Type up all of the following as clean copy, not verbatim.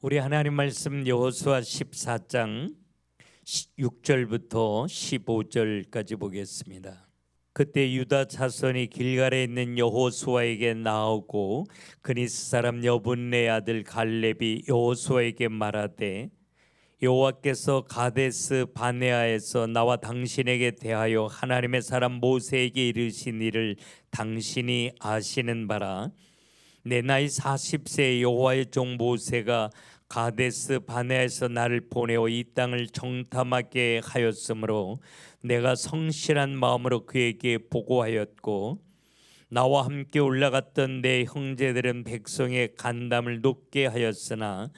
우리 하나님 말씀 여호수아 14장 6절부터 15절까지 보겠습니다. 그때 유다 자손이 길갈에 있는 여호수아에게 나오고 그니스 사람 여분네 아들 갈렙이 여호수아에게 말하되 여호와께서 가데스 바네아에서 나와 당신에게 대하여 하나님의 사람 모세에게 이르신 일을 당신이 아시는 바라. 내 나이 40세에 여호와의 종 모세가 가데스 바네아에서 나를 보내어 이 땅을 정탐하게 하였으므로 내가 성실한 마음으로 그에게 보고하였고, 나와 함께 올라갔던 내 형제들은 백성의 간담을 높게 하였으나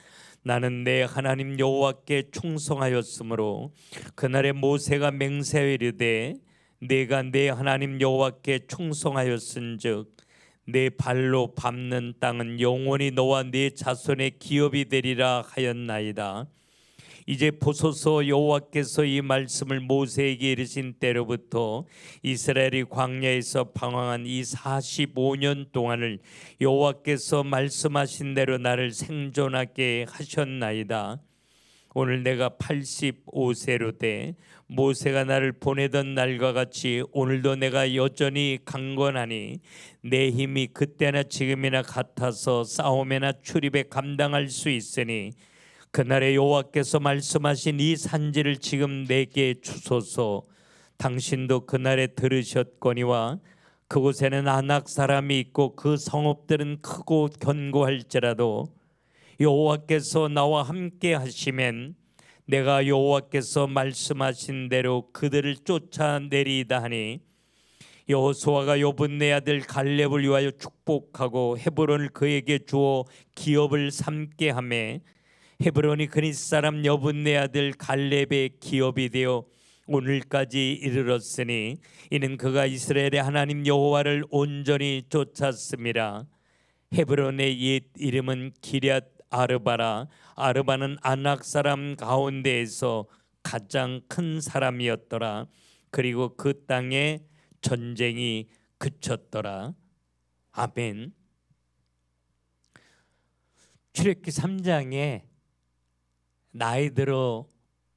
나는 내 하나님 여호와께 충성하였으므로 그날에 모세가 맹세하여 이르되 내가 내 하나님 여호와께 충성하였은즉 내 발로 밟는 땅은 영원히 너와 네 자손의 기업이 되리라 하였나이다. 이제 보소서, 여호와께서 이 말씀을 모세에게 이르신 때로부터 이스라엘이 광야에서 방황한 이 45년 동안을 여호와께서 말씀하신 대로 나를 생존하게 하셨나이다. 오늘 내가 85세로 돼 모세가 나를 보내던 날과 같이 오늘도 내가 여전히 강건하니 내 힘이 그때나 지금이나 같아서 싸움이나 출입에 감당할 수 있으니 그날에 여호와께서 말씀하신 이 산지를 지금 내게 주소서. 당신도 그날에 들으셨거니와 그곳에는 아낙 사람이 있고 그 성읍들은 크고 견고할지라도 여호와께서 나와 함께 하시면 내가 여호와께서 말씀하신 대로 그들을 쫓아내리이다 하니, 여호수아가 여분네 아들 갈렙을 위하여 축복하고 헤브론을 그에게 주어 기업을 삼게 하매 헤브론이 그니스 사람 여분네 아들 갈렙의 기업이 되어 오늘까지 이르렀으니 이는 그가 이스라엘의 하나님 여호와를 온전히 쫓았음이라. 헤브론의 옛 이름은 기럇 아르바라. 아르바는 아낙 사람 가운데에서 가장 큰 사람이었더라. 그리고 그 땅에 전쟁이 그쳤더라. 아멘. 출애굽기 3장에 나이 들어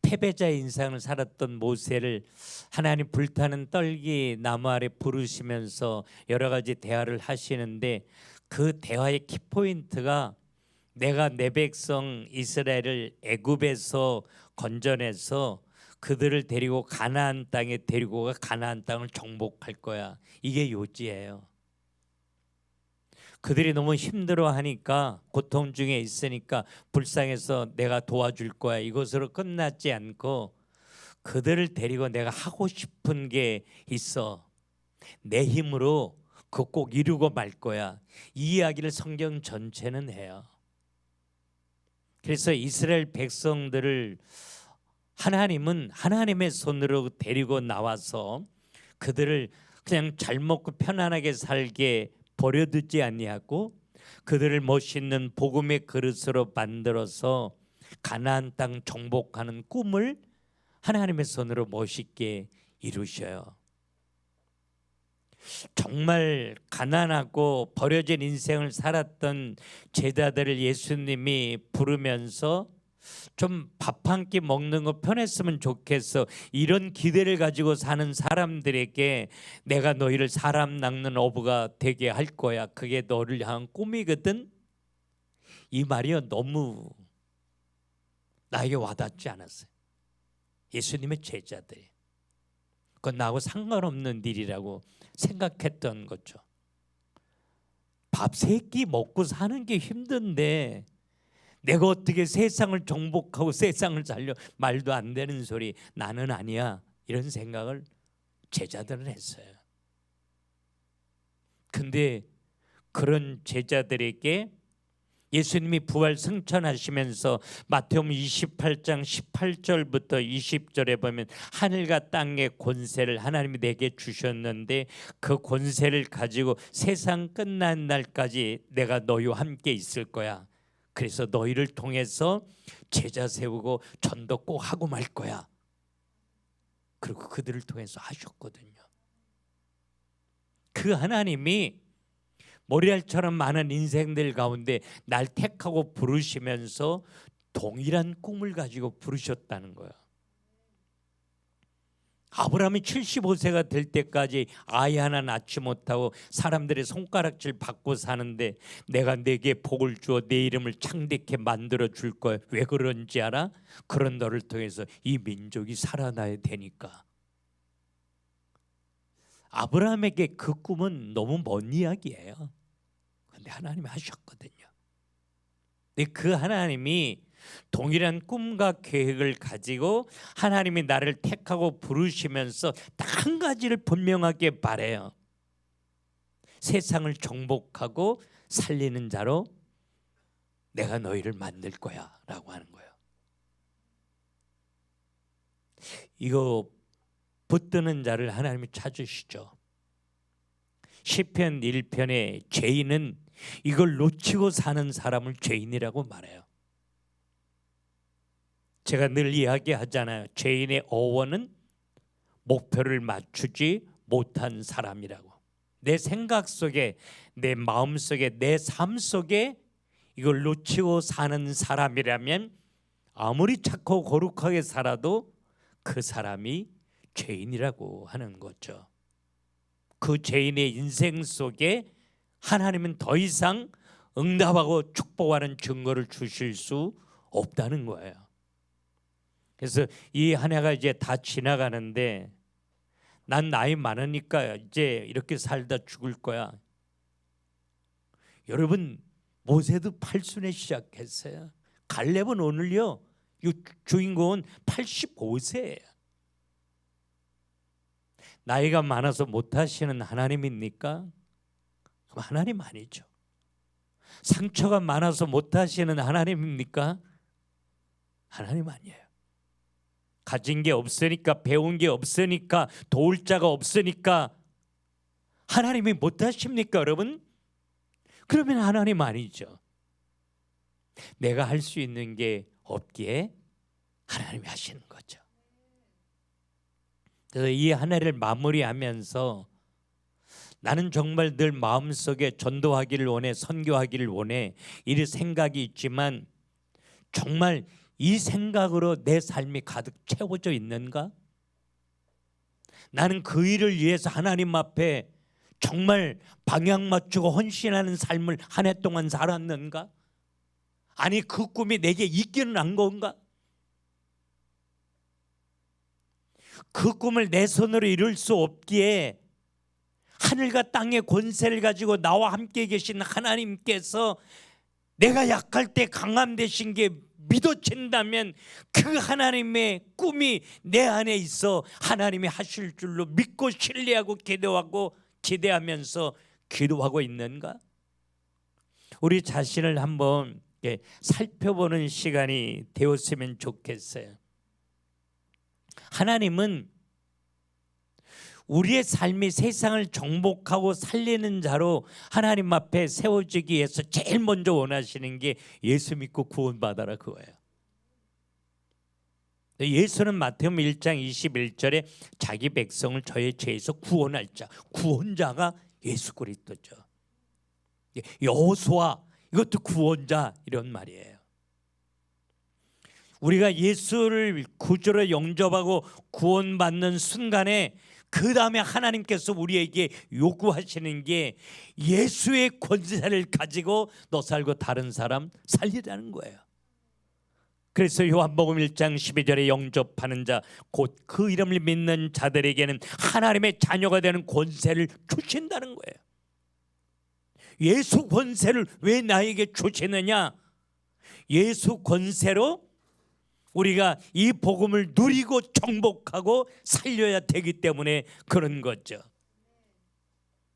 패배자 인생을 살았던 모세를 하나님 불타는 떨기 나무 아래 부르시면서 여러 가지 대화를 하시는데, 그 대화의 키포인트가 내가 내 백성 이스라엘을 애굽에서 건져내서 그들을 데리고 가나안 땅에 데리고 가 가나안 땅을 정복할 거야. 이게 요지예요. 그들이 너무 힘들어하니까, 고통 중에 있으니까 불쌍해서 내가 도와줄 거야. 이것으로 끝났지 않고 그들을 데리고 내가 하고 싶은 게 있어. 내 힘으로 그거 꼭 이루고 말 거야. 이 이야기를 성경 전체는 해요. 그래서 이스라엘 백성들을 하나님은 하나님의 손으로 데리고 나와서 그들을 그냥 잘 먹고 편안하게 살게 버려두지 아니하고 그들을 멋있는 복음의 그릇으로 만들어서 가나안 땅 정복하는 꿈을 하나님의 손으로 멋있게 이루셔요. 정말 가난하고 버려진 인생을 살았던 제자들을 예수님이 부르면서 좀 밥 한 끼 먹는 거 편했으면 좋겠어, 이런 기대를 가지고 사는 사람들에게 내가 너희를 사람 낚는 어부가 되게 할 거야. 그게 너를 향한 꿈이거든. 이 말이 너무 나에게 와닿지 않았어요. 예수님의 제자들이 그건 나하고 상관없는 일이라고 생각했던 거죠. 밥 세 끼 먹고 사는 게 힘든데 내가 어떻게 세상을 정복하고 세상을 살려, 말도 안 되는 소리, 나는 아니야, 이런 생각을 제자들은 했어요. 근데 그런 제자들에게 예수님이 부활 승천하시면서 마태복음 28장 18절부터 20절에 보면 하늘과 땅의 권세를 하나님이 내게 주셨는데 그 권세를 가지고 세상 끝난 날까지 내가 너희와 함께 있을 거야. 그래서 너희를 통해서 제자 세우고 전도 꼭 하고 말 거야. 그리고 그들을 통해서 하셨거든요. 그 하나님이 모래알처럼 많은 인생들 가운데 날 택하고 부르시면서 동일한 꿈을 가지고 부르셨다는 거예요. 아브라함이 75세가 될 때까지 아이 하나 낳지 못하고 사람들의 손가락질 받고 사는데 내가 네게 복을 주어 내 이름을 창대케 만들어 줄 거야. 왜 그런지 알아? 그런 너를 통해서 이 민족이 살아나야 되니까. 아브라함에게 그 꿈은 너무 먼 이야기예요. 그런데 하나님이 하셨거든요. 근데 그 하나님이 동일한 꿈과 계획을 가지고 하나님이 나를 택하고 부르시면서 딱 한 가지를 분명하게 바래요. 세상을 정복하고 살리는 자로 내가 너희를 만들 거야 라고 하는 거예요. 이거 붙드는 자를 하나님이 찾으시죠. 시편 1편에 죄인은 이걸 놓치고 사는 사람을 죄인이라고 말해요. 제가 늘 이야기하잖아요. 죄인의 어원은 목표를 맞추지 못한 사람이라고. 내 생각 속에, 내 마음 속에, 내 삶 속에 이걸 놓치고 사는 사람이라면 아무리 착하고 거룩하게 살아도 그 사람이 죄인이라고 하는 거죠. 그 죄인의 인생 속에 하나님은 더 이상 응답하고 축복하는 증거를 주실 수 없다는 거예요. 그래서 이 한 해가 이제 다 지나가는데 난 나이 많으니까 이제 이렇게 살다 죽을 거야. 여러분, 모세도 팔순에 시작했어요. 갈렙은 오늘요, 이 주인공은 85세예요. 나이가 많아서 못하시는 하나님입니까? 그럼 하나님 아니죠. 상처가 많아서 못하시는 하나님입니까? 하나님 아니에요. 가진 게 없으니까, 배운 게 없으니까, 도울 자가 없으니까 하나님이 못하십니까, 여러분? 그러면 하나님 아니죠. 내가 할 수 있는 게 없기에 하나님이 하시는 거죠. 그래서 이 한 해를 마무리하면서 나는 정말 늘 마음속에 전도하기를 원해, 선교하기를 원해, 이 생각이 있지만 정말 이 생각으로 내 삶이 가득 채워져 있는가? 나는 그 일을 위해서 하나님 앞에 정말 방향 맞추고 헌신하는 삶을 한 해 동안 살았는가? 아니, 그 꿈이 내게 있기는 한 건가? 그 꿈을 내 손으로 이룰 수 없기에 하늘과 땅의 권세를 가지고 나와 함께 계신 하나님께서 내가 약할 때 강함 되신 게 믿어진다면 그 하나님의 꿈이 내 안에 있어 하나님이 하실 줄로 믿고 신뢰하고 기도하고 기대하면서 기도하고 있는가? 우리 자신을 한번 살펴보는 시간이 되었으면 좋겠어요. 하나님은 우리의 삶이 세상을 정복하고 살리는 자로 하나님 앞에 세워지기 위해서 제일 먼저 원하시는 게 예수 믿고 구원받아라, 그거예요. 예수는 마태복음 1장 21절에 자기 백성을 저의 죄에서 구원할 자, 구원자가 예수 그리스도죠. 여호수아, 이것도 구원자, 이런 말이에요. 우리가 예수를 구주로 영접하고 구원받는 순간에 그 다음에 하나님께서 우리에게 요구하시는 게 예수의 권세를 가지고 너 살고 다른 사람 살리라는 거예요. 그래서 요한복음 1장 12절에 영접하는 자, 곧 그 이름을 믿는 자들에게는 하나님의 자녀가 되는 권세를 주신다는 거예요. 예수 권세를 왜 나에게 주시느냐? 예수 권세로 우리가 이 복음을 누리고 정복하고 살려야 되기 때문에 그런 거죠.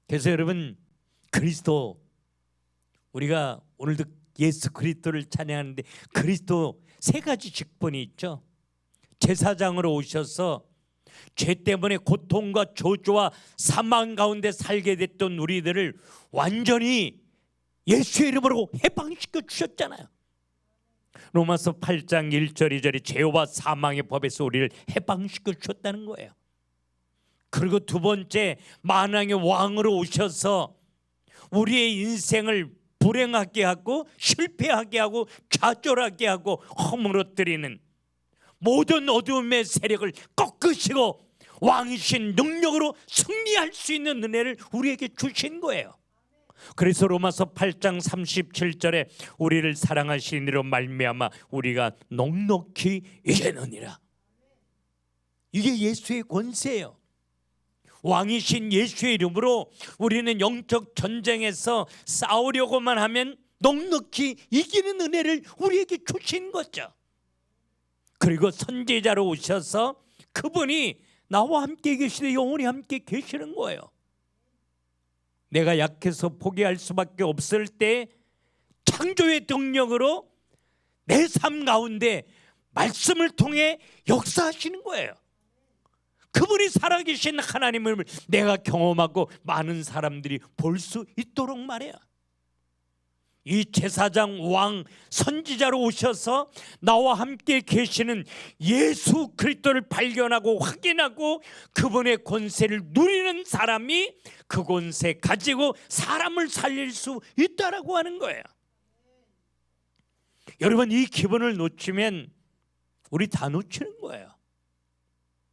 그래서 여러분, 그리스도, 우리가 오늘도 예수 그리스도를 찬양하는데 그리스도 세 가지 직분이 있죠. 제사장으로 오셔서 죄 때문에 고통과 저주와 사망 가운데 살게 됐던 우리들을 완전히 예수의 이름으로 해방시켜 주셨잖아요. 로마서 8장 1절 2절이 죄와 사망의 법에서 우리를 해방시켜 주셨다는 거예요. 그리고 두 번째, 만왕의 왕으로 오셔서 우리의 인생을 불행하게 하고 실패하게 하고 좌절하게 하고 허물어뜨리는 모든 어두움의 세력을 꺾으시고 왕이신 능력으로 승리할 수 있는 은혜를 우리에게 주신 거예요. 그래서 로마서 8장 37절에 우리를 사랑하신 이로 말미암아 우리가 넉넉히 이기느니라. 이게 예수의 권세예요. 왕이신 예수의 이름으로 우리는 영적 전쟁에서 싸우려고만 하면 넉넉히 이기는 은혜를 우리에게 주신 거죠. 그리고 선지자로 오셔서 그분이 나와 함께 계시되 영원히 함께 계시는 거예요. 내가 약해서 포기할 수밖에 없을 때 창조의 능력으로 내 삶 가운데 말씀을 통해 역사하시는 거예요. 그분이 살아계신 하나님을 내가 경험하고 많은 사람들이 볼 수 있도록 말이야. 이 제사장, 왕, 선지자로 오셔서 나와 함께 계시는 예수 그리스도를 발견하고 확인하고 그분의 권세를 누리는 사람이 그 권세 가지고 사람을 살릴 수 있다라고 하는 거예요. 여러분, 이 기분을 놓치면 우리 다 놓치는 거예요.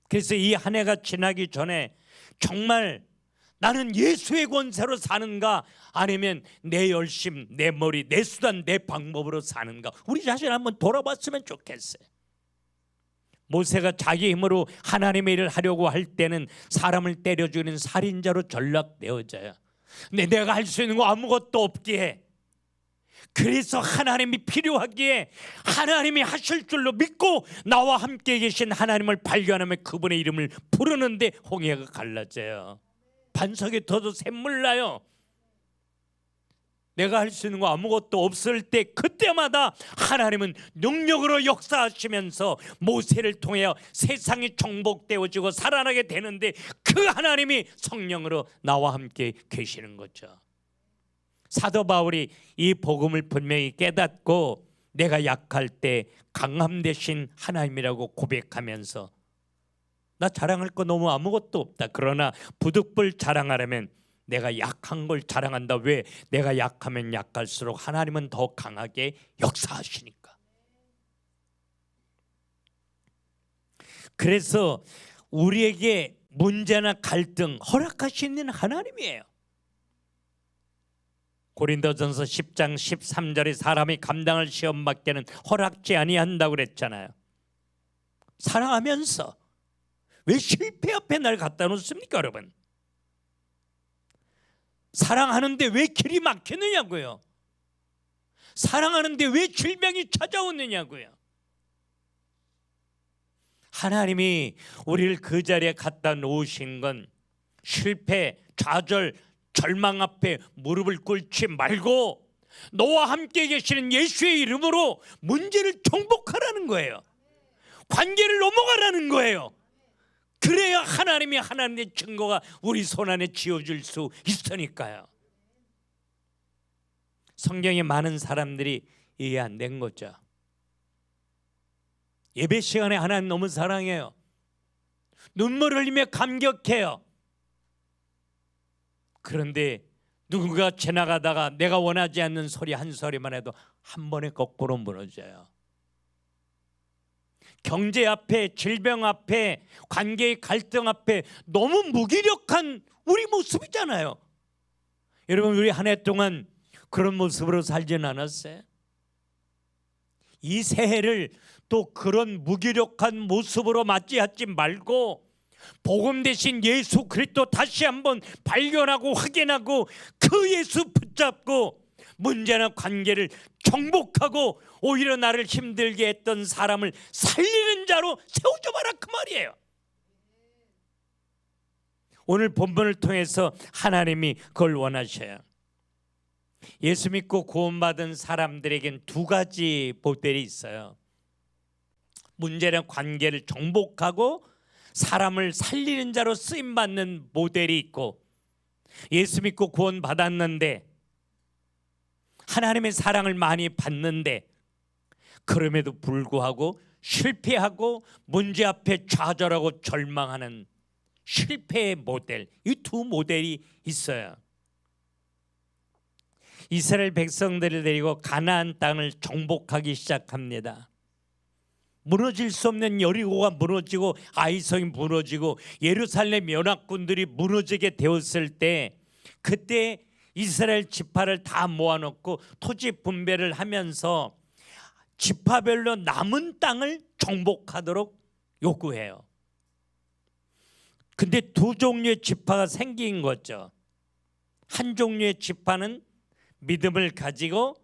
그래서 이 한 해가 지나기 전에 정말 나는 예수의 권세로 사는가 아니면 내 열심, 내 머리, 내 수단, 내 방법으로 사는가, 우리 자신 한번 돌아봤으면 좋겠어요. 모세가 자기 힘으로 하나님의 일을 하려고 할 때는 사람을 때려 죽이는 살인자로 전락되어져요. 근데 내가 할 수 있는 거 아무것도 없기에, 그래서 하나님이 필요하기에 하나님이 하실 줄로 믿고 나와 함께 계신 하나님을 발견하며 그분의 이름을 부르는데 홍해가 갈라져요. 반석에 터도 샘물 나요. 내가 할 수 있는 거 아무것도 없을 때 그때마다 하나님은 능력으로 역사하시면서 모세를 통해 세상이 정복되어지고 살아나게 되는데 그 하나님이 성령으로 나와 함께 계시는 거죠. 사도 바울이 이 복음을 분명히 깨닫고 내가 약할 때 강함 되신 하나님이라고 고백하면서 나 자랑할 거 너무 아무것도 없다. 그러나 부득불 자랑하려면 내가 약한 걸 자랑한다. 왜? 내가 약하면 약할수록 하나님은 더 강하게 역사하시니까. 그래서 우리에게 문제나 갈등 허락하시는 하나님이에요. 고린도전서 10장 13절에 사람이 감당할 시험밖에는 허락지 아니한다고 그랬잖아요. 사랑하면서 왜 실패 앞에 날 갖다 놓습니까, 여러분? 사랑하는데 왜 길이 막히느냐고요. 사랑하는데 왜 질병이 찾아오느냐고요. 하나님이 우리를 그 자리에 갖다 놓으신 건 실패, 좌절, 절망 앞에 무릎을 꿇지 말고 너와 함께 계시는 예수의 이름으로 문제를 정복하라는 거예요. 관계를 넘어가라는 거예요. 그래야 하나님이 하나님의 증거가 우리 손안에 쥐어줄 수 있으니까요. 성경에 많은 사람들이 이해 안 된 거죠. 예배 시간에 하나님 너무 사랑해요. 눈물 흘리며 감격해요. 그런데 누군가 지나가다가 내가 원하지 않는 소리 한 소리만 해도 한 번에 거꾸로 무너져요. 경제 앞에, 질병 앞에, 관계의 갈등 앞에 너무 무기력한 우리 모습이잖아요. 여러분, 우리 한 해 동안 그런 모습으로 살진 않았어요? 이 새해를 또 그런 무기력한 모습으로 맞이하지 말고 복음 대신 예수 그리스도 다시 한번 발견하고 확인하고 그 예수 붙잡고 문제나 관계를 정복하고 오히려 나를 힘들게 했던 사람을 살리는 자로 세워줘봐라, 그 말이에요. 오늘 본문을 통해서 하나님이 그걸 원하셔요. 예수 믿고 구원받은 사람들에겐 두 가지 모델이 있어요. 문제나 관계를 정복하고 사람을 살리는 자로 쓰임받는 모델이 있고, 예수 믿고 구원받았는데 하나님의 사랑을 많이 받는데 그럼에도 불구하고 실패하고 문제 앞에 좌절하고 절망하는 실패의 모델, 이 두 모델이 있어요. 이스라엘 백성들을 데리고 가나안 땅을 정복하기 시작합니다. 무너질 수 없는 여리고가 무너지고 아이성이 무너지고 예루살렘 연합군들이 무너지게 되었을 때, 그때 이스라엘 지파를 다 모아놓고 토지 분배를 하면서 지파별로 남은 땅을 정복하도록 요구해요. 근데 두 종류의 지파가 생긴 거죠. 한 종류의 지파는 믿음을 가지고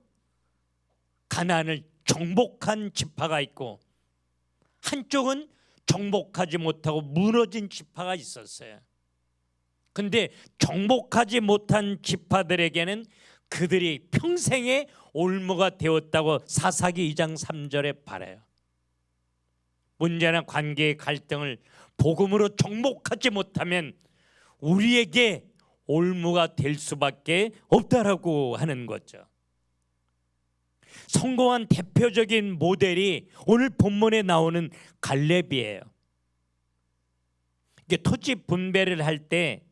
가나안을 정복한 지파가 있고, 한쪽은 정복하지 못하고 무너진 지파가 있었어요. 근데 정복하지 못한 지파들에게는 그들이 평생의 올무가 되었다고 사사기 2장 3절에 말해요. 문제나 관계의 갈등을 복음으로 정복하지 못하면 우리에게 올무가 될 수밖에 없다라고 하는 거죠. 성공한 대표적인 모델이 오늘 본문에 나오는 갈렙이에요. 이게 토지 분배를 할 때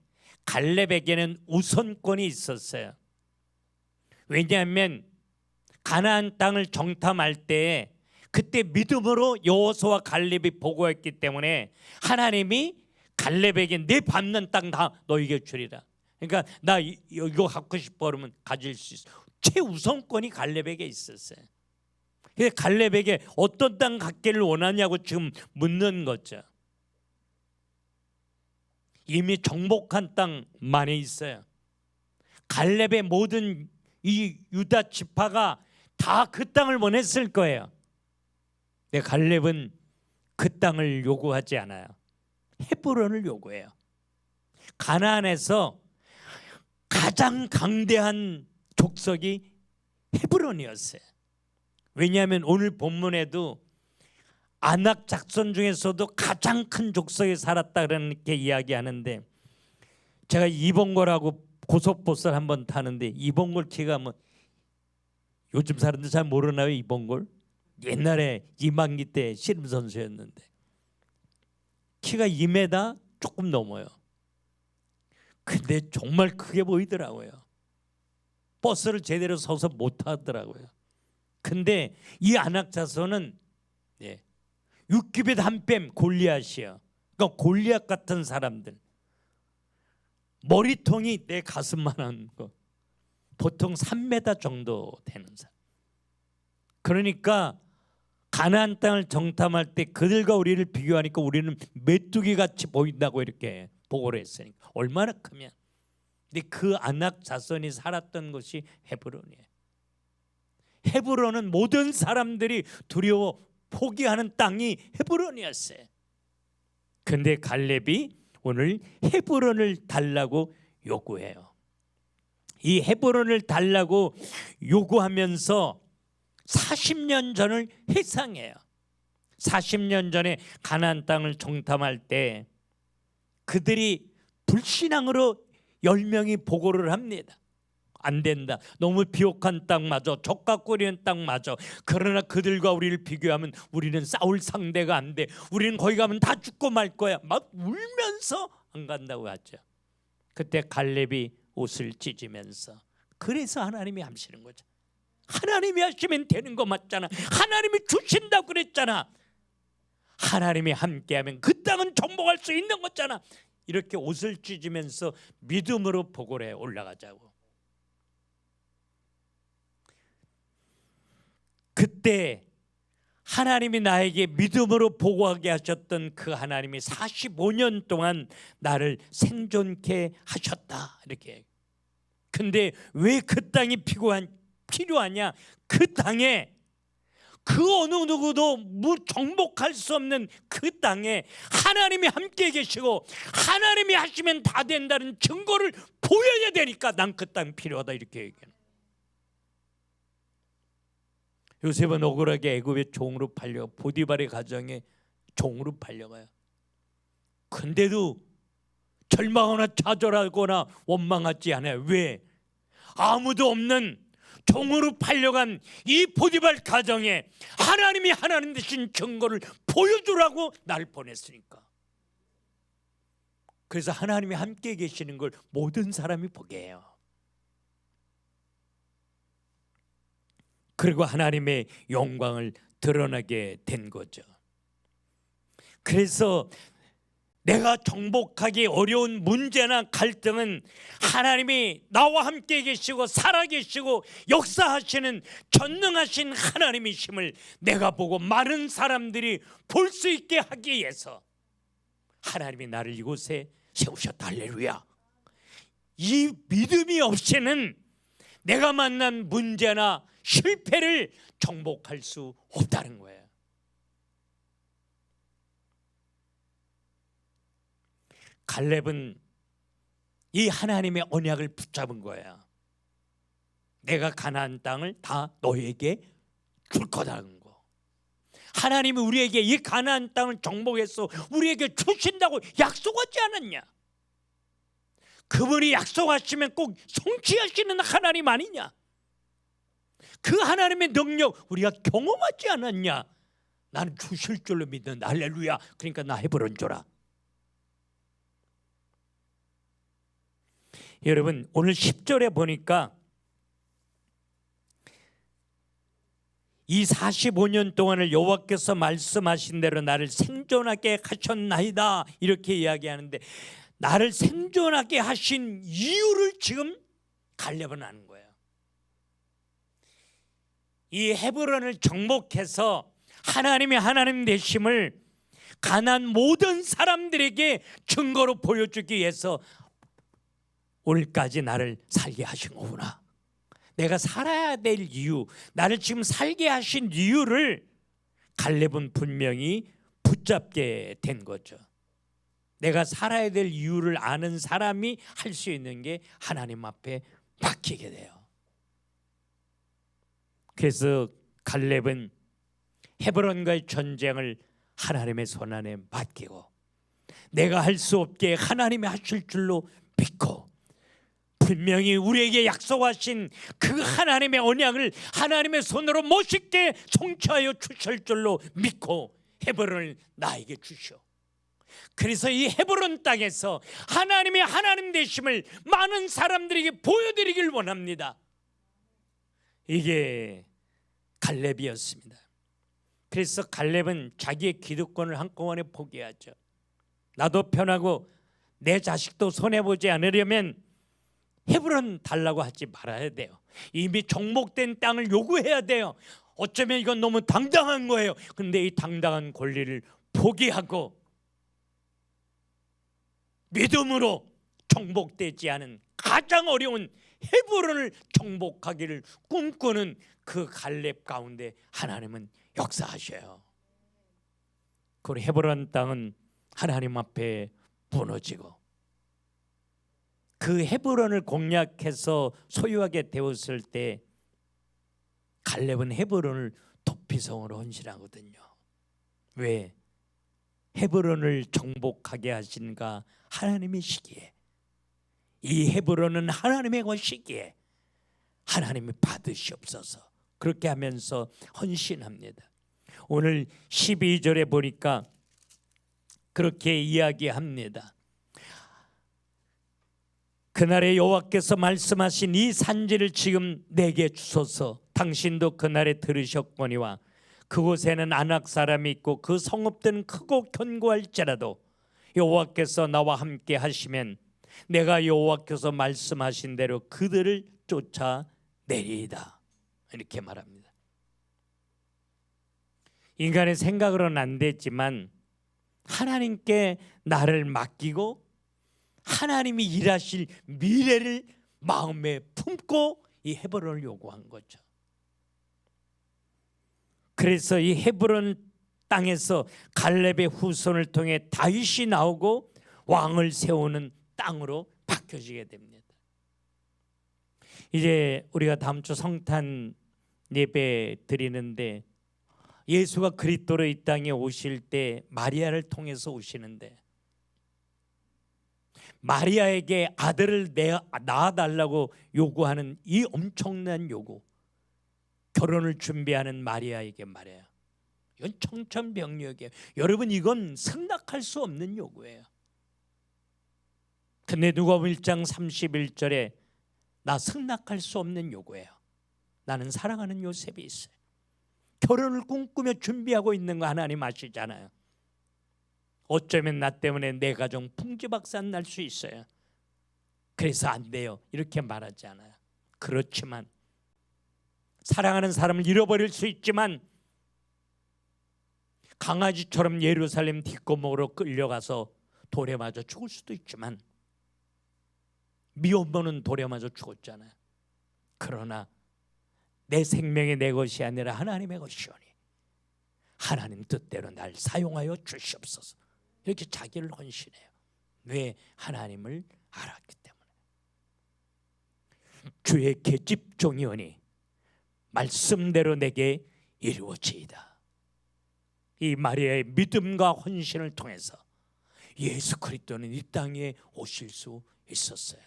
갈렙에게는 우선권이 있었어요. 왜냐하면 가나안 땅을 정탐할 때 그때 믿음으로 여호수아와 갈렙이 보고했기 때문에 하나님이 갈렙에게 내 밟는 땅 다 너에게 주리라. 그러니까 나 이거 갖고 싶어 그러면 가질 수 있어. 최우선권이 갈렙에게 있었어요. 그래서 갈렙에게 어떤 땅 갖기를 원하냐고 지금 묻는 거죠. 이미 정복한 땅 많이 있어요. 갈렙의 모든 이 유다 지파가 다 그 땅을 원했을 거예요. 근데 갈렙은 그 땅을 요구하지 않아요. 헤브론을 요구해요. 가나안에서 가장 강대한 족속이 헤브론이었어요. 왜냐하면 오늘 본문에도 아낙 작손 중에서도 가장 큰 족속에 살았다 그렇게 이야기하는데, 제가 이봉골하고 고속버스를 한번 타는데 이봉골 키가 뭐 요즘 사람들 잘 모르나요? 이봉골 옛날에 이만기 때 씨름 선수였는데 키가 2m 조금 넘어요. 근데 정말 크게 보이더라고요. 버스를 제대로 서서 못 타더라고요. 근데 이 아낙 자손은 6규빗 한 뺨 골리앗이에요. 그러니까 골리앗 같은 사람들, 머리통이 내 가슴만한 거, 보통 3m 정도 되는 사람. 그러니까 가나안 땅을 정탐할 때 그들과 우리를 비교하니까 우리는 메뚜기 같이 보인다고 이렇게 보고를 했으니까 얼마나 크면. 근데 그 아낙 자손이 살았던 곳이 헤브론이에요. 헤브론은 모든 사람들이 두려워 포기하는 땅이 헤브론이었어요. 근데 갈렙이 오늘 헤브론을 달라고 요구해요. 이 헤브론을 달라고 요구하면서 40년 전을 회상해요. 40년 전에 가나안 땅을 정탐할 때 그들이 불신앙으로 10명이 보고를 합니다. 안 된다. 너무 비옥한 땅마저, 적각거리는 땅마저. 그러나 그들과 우리를 비교하면 우리는 싸울 상대가 안 돼. 우리는 거기 가면 다 죽고 말 거야. 막 울면서 안 간다고 하죠. 그때 갈렙이 옷을 찢으면서, 그래서 하나님이 하시는 거죠. 하나님이 하시면 되는 거 맞잖아. 하나님이 주신다고 그랬잖아. 하나님이 함께하면 그 땅은 정복할 수 있는 거잖아. 이렇게 옷을 찢으면서 믿음으로 보고를 해 올라가자고. 그때 하나님이 나에게 믿음으로 보고하게 하셨던 그 하나님이 45년 동안 나를 생존케 하셨다 이렇게. 근데 왜 그 땅이 필요하냐? 그 땅에 그 어느 누구도 정복할 수 없는 그 땅에 하나님이 함께 계시고 하나님이 하시면 다 된다는 증거를 보여야 되니까 난 그 땅 필요하다 이렇게 얘기해요. 요셉은 억울하게 애굽의 종으로 팔려 보디발의 가정에 종으로 팔려가요. 근데도 절망하거나 좌절하거나 원망하지 않아요. 왜? 아무도 없는 종으로 팔려간 이 보디발 가정에 하나님이 하나님 되신 증거를 보여주라고 날 보냈으니까. 그래서 하나님이 함께 계시는 걸 모든 사람이 보게 해요. 그리고 하나님의 영광을 드러나게 된 거죠. 그래서 내가 정복하기 어려운 문제나 갈등은 하나님이 나와 함께 계시고 살아계시고 역사하시는 전능하신 하나님이심을 내가 보고 많은 사람들이 볼 수 있게 하기 위해서 하나님이 나를 이곳에 세우셨다. 할렐루야. 이 믿음이 없이는 내가 만난 문제나 실패를 정복할 수 없다는 거예요. 갈렙은 이 하나님의 언약을 붙잡은 거야. 내가 가나안 땅을 다 너에게 줄 거다는 거. 하나님이 우리에게 이 가나안 땅을 정복해서 우리에게 주신다고 약속하지 않았냐? 그분이 약속하시면 꼭 성취하시는 하나님 아니냐? 그 하나님의 능력 우리가 경험하지 않았냐? 나는 주실 줄로 믿는다. 할렐루야. 그러니까 나 헤브론 줘라. 여러분, 오늘 10절에 보니까 이 45년 동안을 여호와께서 말씀하신 대로 나를 생존하게 하셨나이다, 이렇게 이야기하는데, 나를 생존하게 하신 이유를 지금 갈렙은 아는 거예요. 이 헤브론을 정복해서 하나님의 하나님 되심을 가나안 모든 사람들에게 증거로 보여주기 위해서 오늘까지 나를 살게 하신 거구나. 내가 살아야 될 이유, 나를 지금 살게 하신 이유를 갈렙은 분명히 붙잡게 된 거죠. 내가 살아야 될 이유를 아는 사람이 할 수 있는 게 하나님 앞에 맡기게 돼요. 그래서 갈렙은 헤브론과의 전쟁을 하나님의 손안에 맡기고 내가 할 수 없게 하나님이 하실 줄로 믿고 분명히 우리에게 약속하신 그 하나님의 언약을 하나님의 손으로 멋있게 성취하여 주실 줄로 믿고 헤브론을 나에게 주시오. 그래서 이 헤브론 땅에서 하나님의 하나님 되심을 많은 사람들에게 보여드리길 원합니다. 이게 갈렙이었습니다. 그래서 갈렙은 자기의 기득권을 한꺼번에 포기하죠. 나도 편하고 내 자식도 손해보지 않으려면 헤브론 달라고 하지 말아야 돼요. 이미 정복된 땅을 요구해야 돼요. 어쩌면 이건 너무 당당한 거예요. 그런데 이 당당한 권리를 포기하고 믿음으로 정복되지 않은 가장 어려운 헤브론을 정복하기를 꿈꾸는 그 갈렙 가운데 하나님은 역사하셔요. 그 헤브론 땅은 하나님 앞에 무너지고 그 헤브론을 공략해서 소유하게 되었을 때 갈렙은 헤브론을 도피성으로 헌신하거든요. 왜? 헤브론을 정복하게 하신가 하나님이시기에, 이 헤브론은 하나님의 것이기에 하나님이 받으시옵소서. 그렇게 하면서 헌신합니다. 오늘 12절에 보니까 그렇게 이야기합니다. 그날에 여호와께서 말씀하신 이 산지를 지금 내게 주소서. 당신도 그날에 들으셨거니와 그곳에는 아낙 사람이 있고 그 성읍들은 크고 견고할지라도 여호와께서 나와 함께 하시면 내가 여호와께서 말씀하신 대로 그들을 쫓아내리이다. 이렇게 말합니다. 인간의 생각으로는 안 됐지만 하나님께 나를 맡기고 하나님이 일하실 미래를 마음에 품고 이 헤브론을 요구한 거죠. 그래서 이 헤브론 땅에서 갈렙의 후손을 통해 다윗이 나오고 왕을 세우는 땅으로 바뀌어지게 됩니다. 이제 우리가 다음 주 성탄 예배 드리는데 예수가 그리스도로 이 땅에 오실 때 마리아를 통해서 오시는데 마리아에게 아들을 낳아달라고 요구하는 이 엄청난 요구, 결혼을 준비하는 마리아에게 말해요. 이건 청천벽력이에요. 여러분, 이건 승낙할 수 없는 요구예요. 근데 누가복음 1장 31절에 나 승낙할 수 없는 요구예요. 나는 사랑하는 요셉이 있어요. 결혼을 꿈꾸며 준비하고 있는 거 하나님 아시잖아요. 어쩌면 나 때문에 내 가정 풍지박산 날 수 있어요. 그래서 안 돼요, 이렇게 말하지 않아요. 그렇지만 사랑하는 사람을 잃어버릴 수 있지만 강아지처럼 예루살렘 뒷골목으로 끌려가서 돌에 맞아 죽을 수도 있지만 미혼모는 돌에 맞아 죽었잖아요. 그러나 내 생명이 내 것이 아니라 하나님의 것이오니 하나님 뜻대로 날 사용하여 주시옵소서. 이렇게 자기를 헌신해요. 왜? 하나님을 알았기 때문에. 주의 계집종이오니 말씀대로 내게 이루어지이다. 이 마리아의 믿음과 헌신을 통해서 예수 그리스도는 이 땅에 오실 수 있었어요.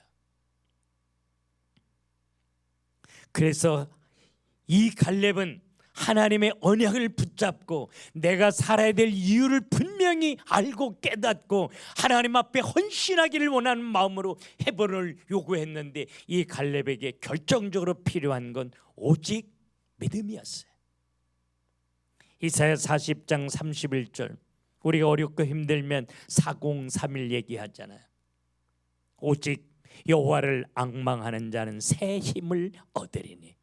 그래서 이 갈렙은 하나님의 언약을 붙잡고 내가 살아야 될 이유를 분명히 알고 깨닫고 하나님 앞에 헌신하기를 원하는 마음으로 헤브론을 요구했는데 이 갈렙에게 결정적으로 필요한 건 오직 믿음이었어요. 이사야 40장 31절, 우리가 어렵고 힘들면 4031 얘기하잖아요. 오직 여호와를 앙망하는 자는 새 힘을 얻으리니.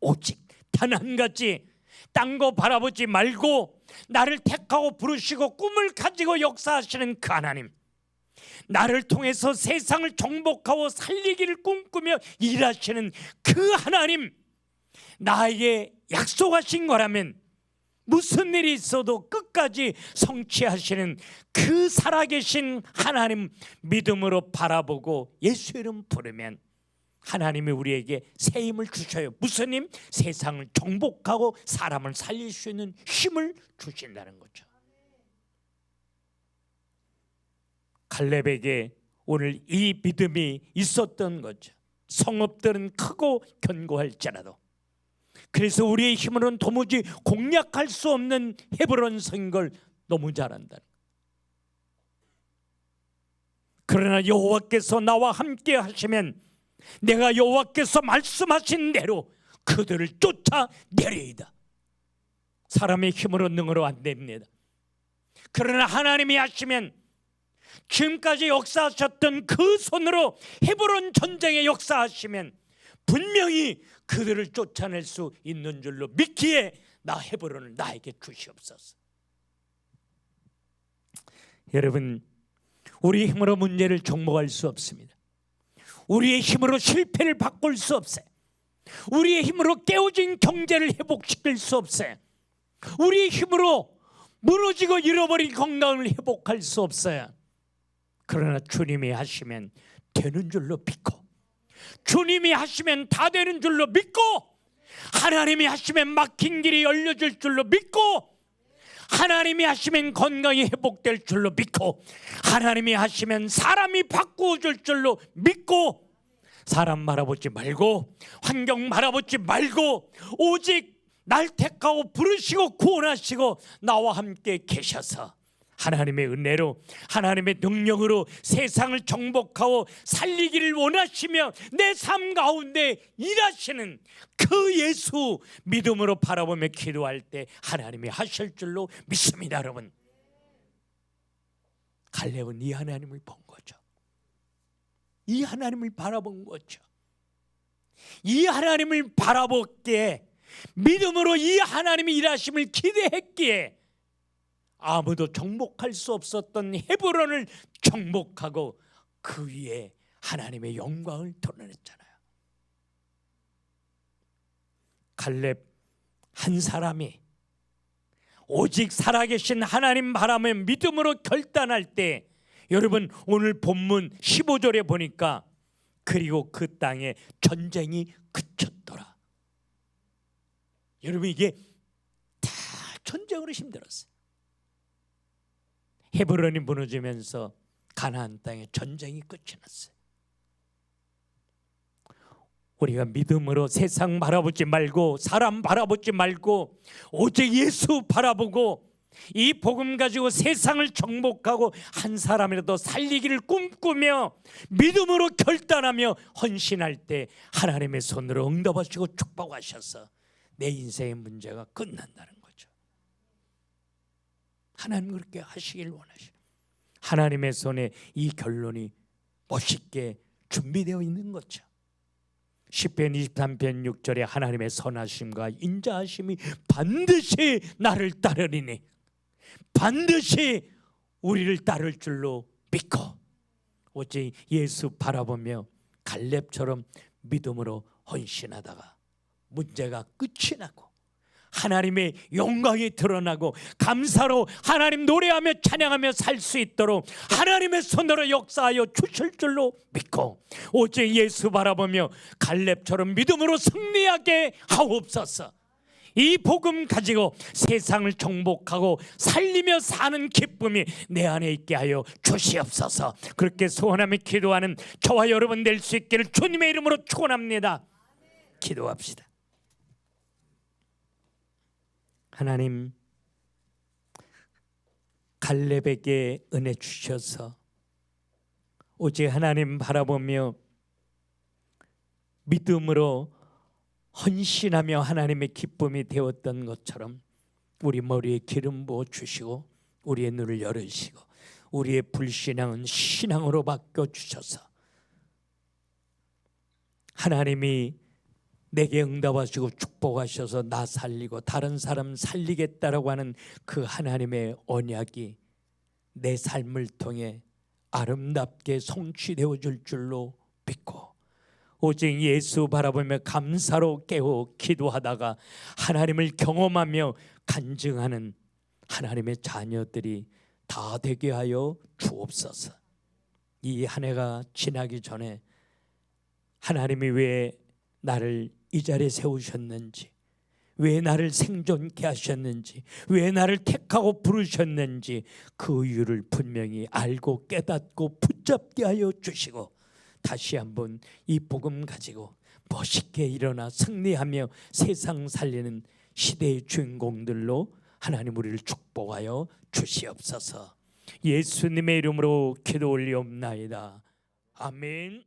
오직 단 한 가지, 딴 거 바라보지 말고 나를 택하고 부르시고 꿈을 가지고 역사하시는 그 하나님, 나를 통해서 세상을 정복하고 살리기를 꿈꾸며 일하시는 그 하나님, 나에게 약속하신 거라면 무슨 일이 있어도 끝까지 성취하시는 그 살아계신 하나님 믿음으로 바라보고 예수 이름 부르면 하나님이 우리에게 새 힘을 주셔요. 무슨 힘? 세상을 정복하고 사람을 살릴 수 있는 힘을 주신다는 거죠. 갈렙에게 오늘 이 믿음이 있었던 거죠. 성읍들은 크고 견고할지라도. 그래서 우리의 힘으로는 도무지 공략할 수 없는 헤브론 성걸 너무 잘한다. 그러나 여호와께서 나와 함께 하시면 내가 여호와께서 말씀하신 대로 그들을 쫓아내리이다. 사람의 힘으로 능으로 안 됩니다. 그러나 하나님이 하시면 지금까지 역사하셨던 그 손으로 헤브론 전쟁에 역사하시면 분명히 그들을 쫓아낼 수 있는 줄로 믿기에 나 헤브론을 나에게 주시옵소서. 여러분, 우리 힘으로 문제를 정복할 수 없습니다. 우리의 힘으로 실패를 바꿀 수 없어요. 우리의 힘으로 깨어진 경제를 회복시킬 수 없어요. 우리의 힘으로 무너지고 잃어버린 건강을 회복할 수 없어요. 그러나 주님이 하시면 되는 줄로 믿고, 주님이 하시면 다 되는 줄로 믿고, 하나님이 하시면 막힌 길이 열려질 줄로 믿고, 하나님이 하시면 건강이 회복될 줄로 믿고, 하나님이 하시면 사람이 바꾸어질 줄로 믿고, 사람 바라보지 말고 환경 바라보지 말고 오직 날 택하고 부르시고 구원하시고 나와 함께 계셔서 하나님의 은혜로 하나님의 능력으로 세상을 정복하고 살리기를 원하시며 내 삶 가운데 일하시는 그 예수 믿음으로 바라보며 기도할 때 하나님이 하실 줄로 믿습니다. 여러분, 갈렙은 이 하나님을 본 거죠. 이 하나님을 바라본 거죠. 이 하나님을 바라보기에 믿음으로 이 하나님이 일하심을 기대했기에 아무도 정복할 수 없었던 헤브론을 정복하고 그 위에 하나님의 영광을 드러냈잖아요. 갈렙 한 사람이 오직 살아계신 하나님 바라며 믿음으로 결단할 때, 여러분 오늘 본문 15절에 보니까 그리고 그 땅에 전쟁이 그쳤더라. 여러분 이게 다 전쟁으로 힘들었어요. 헤브론이 무너지면서 가나안 땅에 전쟁이 끝이 났어요. 우리가 믿음으로 세상 바라보지 말고 사람 바라보지 말고 오직 예수 바라보고 이 복음 가지고 세상을 정복하고 한 사람이라도 살리기를 꿈꾸며 믿음으로 결단하며 헌신할 때 하나님의 손으로 응답하시고 축복하셔서 내 인생의 문제가 끝난다는 거죠. 하나님 그렇게 하시길 원하시오. 하나님의 손에 이 결론이 멋있게 준비되어 있는 거죠. 시편 23편 6절에 하나님의 선하심과 인자하심이 반드시 나를 따르리니, 반드시 우리를 따를 줄로 믿고, 오직 예수 바라보며 갈렙처럼 믿음으로 헌신하다가 문제가 끝이 나고 하나님의 영광이 드러나고 감사로 하나님 노래하며 찬양하며 살 수 있도록 하나님의 손으로 역사하여 주실 줄로 믿고, 오직 예수 바라보며 갈렙처럼 믿음으로 승리하게 하옵소서. 이 복음 가지고 세상을 정복하고 살리며 사는 기쁨이 내 안에 있게 하여 주시옵소서. 그렇게 소원하며 기도하는 저와 여러분 될 수 있기를 주님의 이름으로 축원합니다. 기도합시다. 하나님, 갈렙에게 은혜 주셔서 오직 하나님 바라보며 믿음으로 헌신하며 하나님의 기쁨이 되었던 것처럼 우리 머리에 기름 부어 주시고 우리의 눈을 열으시고 우리의 불신앙은 신앙으로 바꿔 주셔서 하나님이 내게 응답하시고 축복하셔서 나 살리고 다른 사람 살리겠다라고 하는 그 하나님의 언약이 내 삶을 통해 아름답게 성취되어 줄 줄로 믿고, 오직 예수 바라보며 감사로 깨어 기도하다가 하나님을 경험하며 간증하는 하나님의 자녀들이 다 되게 하여 주옵소서. 이 한 해가 지나기 전에 하나님이 왜 나를 이 자리에 세우셨는지, 왜 나를 생존케 하셨는지, 왜 나를 택하고 부르셨는지 그 이유를 분명히 알고 깨닫고 붙잡게 하여 주시고, 다시 한번 이 복음 가지고 멋있게 일어나 승리하며 세상 살리는 시대의 주인공들로 하나님 우리를 축복하여 주시옵소서. 예수님의 이름으로 기도 올리옵나이다. 아멘.